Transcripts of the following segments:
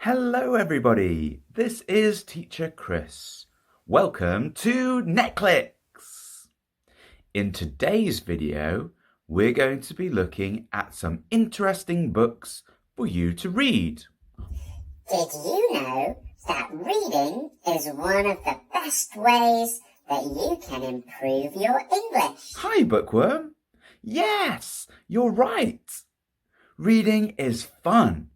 Hello, everybody. This is Teacher Chris. Welcome to Netflix. In today's video, we're going to be looking at some interesting books for you to read. Did you know that reading is one of the best ways that you can improve your English? Hi, Bookworm. Yes, you're right. Reading is fun,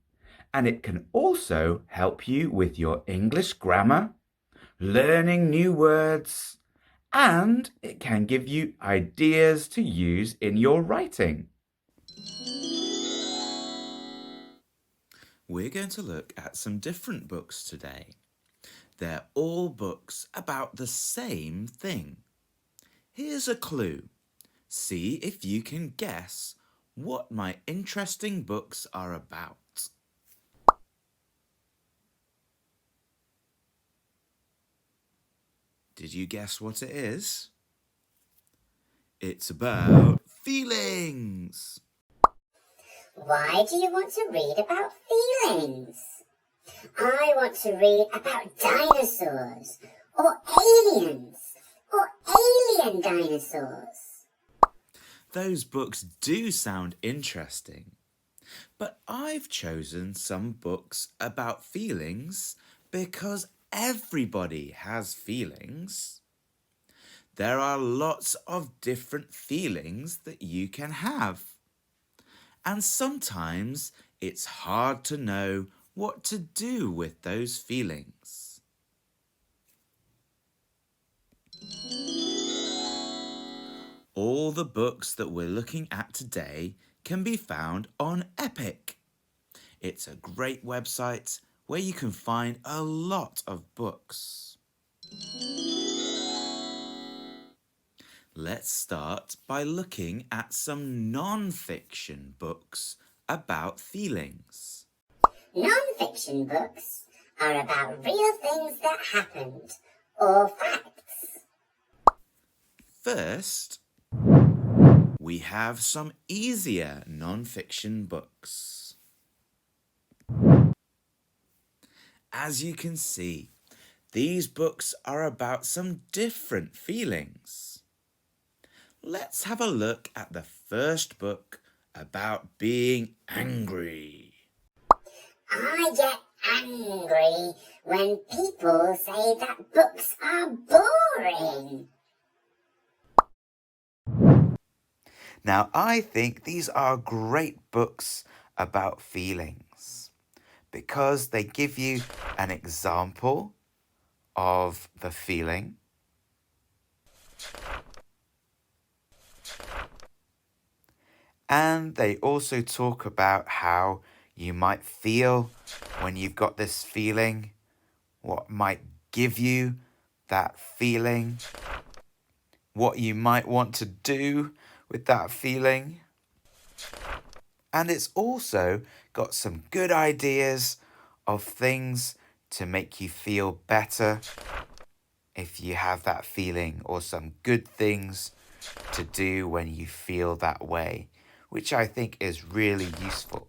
and it can also help you with your English grammar, learning new words, and it can give you ideas to use in your writing. We're going to look at some different books today. They're all books about the same thing. Here's a clue. See if you can guess what my interesting books are about. Did you guess what it is? It's about feelings. Why do you want to read about feelings? I want to read about dinosaurs or aliens or alien dinosaurs. Those books do sound interesting, but I've chosen some books about feelings because everybody has feelings. There are lots of different feelings that you can have. And sometimes it's hard to know what to do with those feelings. All the books that we're looking at today can be found on Epic. It's a great website where you can find a lot of books. Let's start by looking at some non-fiction books about feelings. Non-fiction books are about real things that happened or facts. First, we have some easier non-fiction books. As you can see, these books are about some different feelings. Let's have a look at the first book about being angry. I get angry when people say that books are boring. Now, I think these are great books about feelings because they give you an example of the feeling. And they also talk about how you might feel when you've got this feeling, what might give you that feeling, what you might want to do with that feeling. And it's also got some good ideas of things to make you feel better if you have that feeling, or some good things to do when you feel that way, which I think is really useful.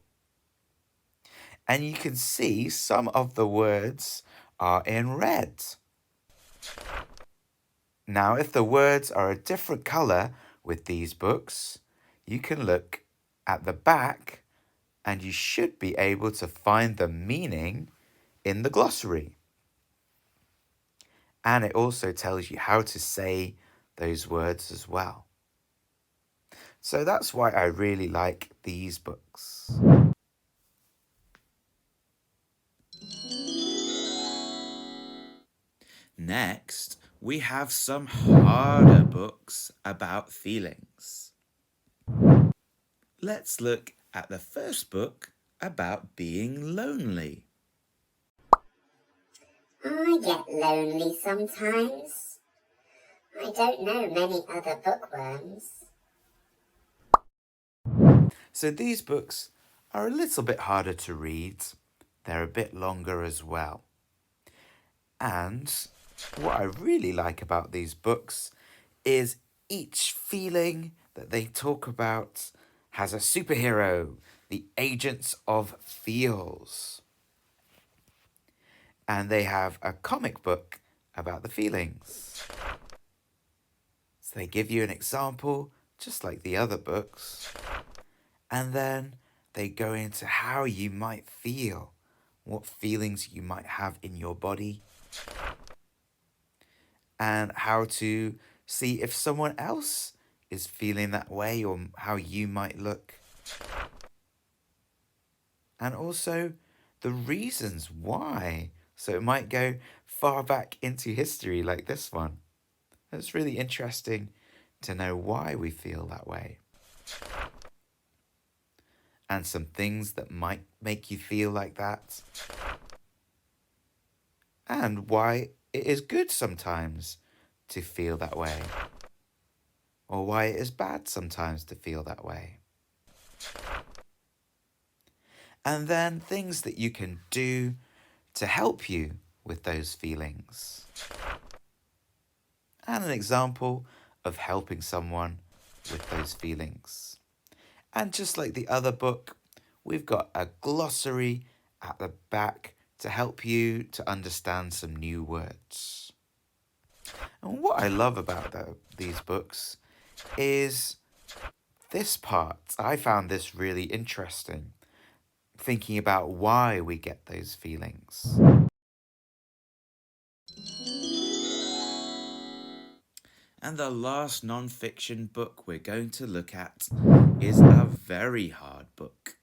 And you can see some of the words are in red. Now, if the words are a different color with these books, you can look at the back and you should be able to find the meaning in the glossary. And it also tells you how to say those words as well. So that's why I really like these books. Next, we have some harder books about feelings. Let's look at the first book about being lonely. I get lonely sometimes. I don't know many other bookworms. So these books are a little bit harder to read. They're a bit longer as well. And what I really like about these books is each feeling that they talk about has a superhero, the Agents of Feels. and they have a comic book about the feelings. So they give you an example, just like the other books, and then they go into how you might feel, what feelings you might have in your body, and how to see if someone else is feeling that way or how you might look. And also the reasons why. So it might go far back into history like this one. It's really interesting to know why we feel that way. And some things that might make you feel like that. And why it is good sometimes to feel that way. Or why it is bad sometimes to feel that way. And then things that you can do to help you with those feelings. And an example of helping someone with those feelings. And just like the other book, we've got a glossary at the back to help you to understand some new words. And what I love about these books is this part. I found this really interesting, thinking about why we get those feelings. And the last non-fiction book we're going to look at is a very hard book.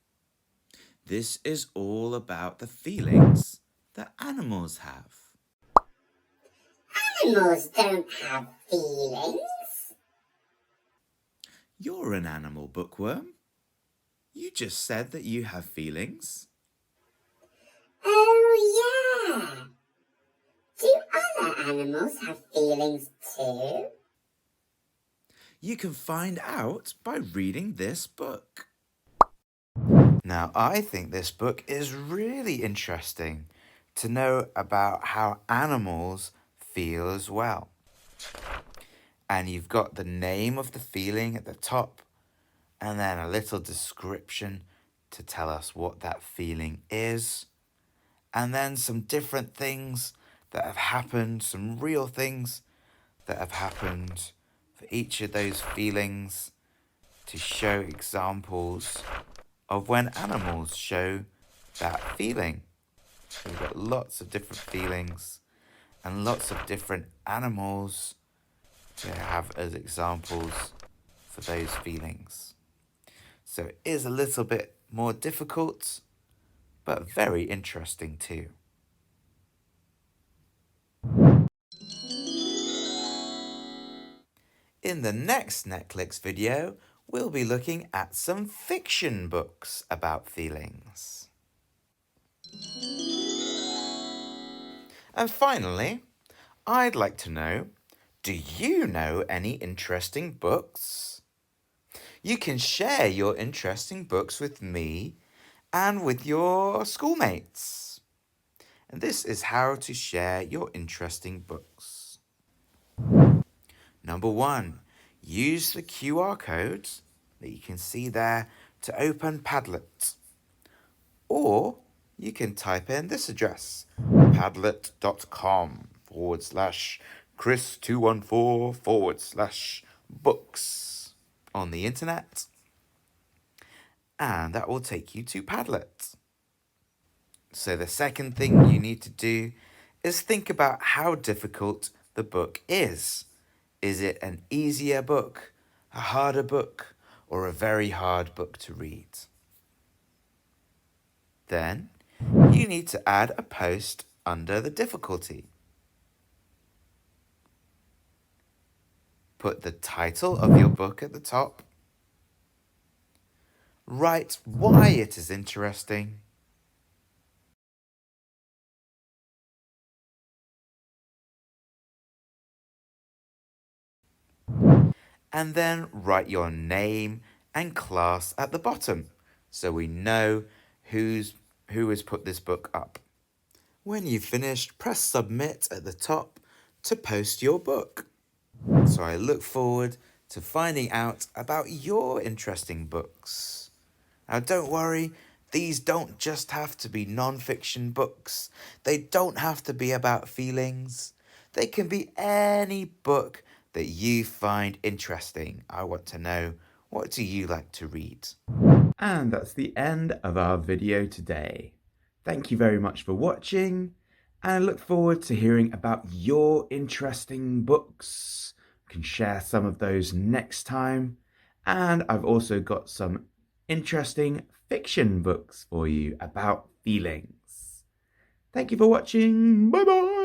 This is all about the feelings that animals have. Animals don't have feelings. You're an animal, Bookworm. You just said that you have feelings. Oh, yeah. Do other animals have feelings too? You can find out by reading this book. Now, I think this book is really interesting to know about how animals feel as well. And you've got the name of the feeling at the top, and then a little description to tell us what that feeling is. And then some different things that have happened, some real things that have happened for each of those feelings to show examples of when animals show that feeling. So we've got lots of different feelings and lots of different animals to have as examples for those feelings. So it is a little bit more difficult, but very interesting too. In the next Netflix video, we'll be looking at some fiction books about feelings. And finally, I'd like to know, do you know any interesting books? You can share your interesting books with me and with your schoolmates. And this is how to share your interesting books. Number 1, use the QR code that you can see there to open Padlet. Or you can type in this address, padlet.com/Chris214/books on the internet. And that will take you to Padlet. So the second thing you need to do is think about how difficult the book is. Is it an easier book, a harder book, or a very hard book to read? Then you need to add a post under the difficulty. Put the title of your book at the top. Write why it is interesting. And then write your name and class at the bottom so we know who has put this book up. When you've finished, press submit at the top to post your book. So I look forward to finding out about your interesting books. Now don't worry, These don't just have to be non-fiction books. They don't have to be about feelings. They can be any book that you find interesting. I want to know, what do you like to read? And that's the end of our video today. Thank you very much for watching, and I look forward to hearing about your interesting books. We can share some of those next time. And I've also got some interesting fiction books for you about feelings. Thank you for watching. Bye bye.